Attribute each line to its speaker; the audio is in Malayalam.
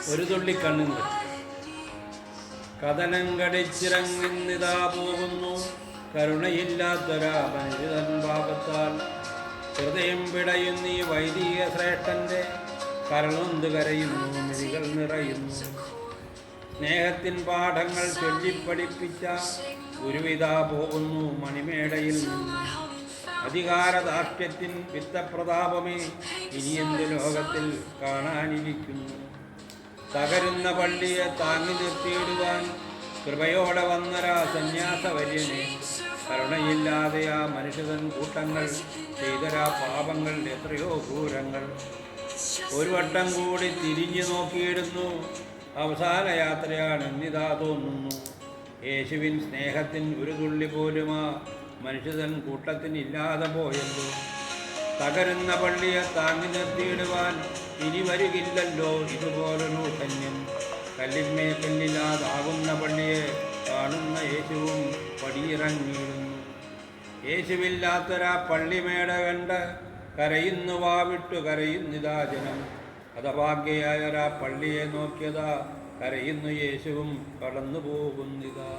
Speaker 1: ഒരു തുള്ളി കണ്ണുനീർ. കഥനം കടിച്ചിറങ്ങിന്നിതാ പോകുന്നു കരുണയില്ലാത്തൊരാ മനുഷ്യൻ പാപത്താൽ. ഹൃദയം പിടയുന്നീ വൈദിക ശ്രേഷ്ഠൻ്റെ കരളൊന്ത് കരയുന്നു, മിഴികൾ നിറയുന്നു. സ്നേഹത്തിൻ പാഠങ്ങൾ ചൊല്ലിപ്പഠിപ്പിച്ച ഗുരുവിതാ പോകുന്നു മണിമേടയിൽ നിന്ന്. അധികാരധാർഷ്ട്യത്തിൻ വിത്തപ്രതാപമേ ഇനിയെന്ത് ലോകത്തിൽ കാണാനിരിക്കുന്നു. തകരുന്ന പള്ളിയെ താങ്ങി നിർത്തിയിടുവാൻ കൃപയോടെ വന്നരാ സന്യാസവര്യനെ. കരുണയില്ലാതെ ആ മനുഷ്യൻ കൂട്ടങ്ങൾ ചെയ്തരാ പാപങ്ങൾ എത്രയോ ക്രൂരങ്ങൾ. ഒരു വട്ടം കൂടി തിരിഞ്ഞു നോക്കിയിടുന്നു, അവസാന യാത്രയാണ് എന്നിതാ തോന്നുന്നു. യേശുവിൻ സ്നേഹത്തിൻ ഒരു തുള്ളി പോലും ആ മനുഷ്യൻ കൂട്ടത്തിനില്ലാതെ പോയല്ലോ. തകരുന്ന പള്ളിയെ താങ്ങി നിർത്തിയിടുവാൻ ഇനി വരികില്ലല്ലോ ഇതുപോലൊരു ധന്യം. കല്ലിന്മേ കല്ലില്ലാതാകുന്ന പള്ളിയെ കാണുന്ന യേശുവും പടിയിറങ്ങിയിടുന്നു. യേശുവില്ലാത്തൊരാ പള്ളിമേട കണ്ട് കരയുന്നു, വാവിട്ടു കരയുന്നിതാ ജനം. ഹതഭാഗ്യയായൊരാ പള്ളിയെ നോക്കിയതാ കരയുന്നു യേശുവും കടന്നു പോകുന്നിതാ.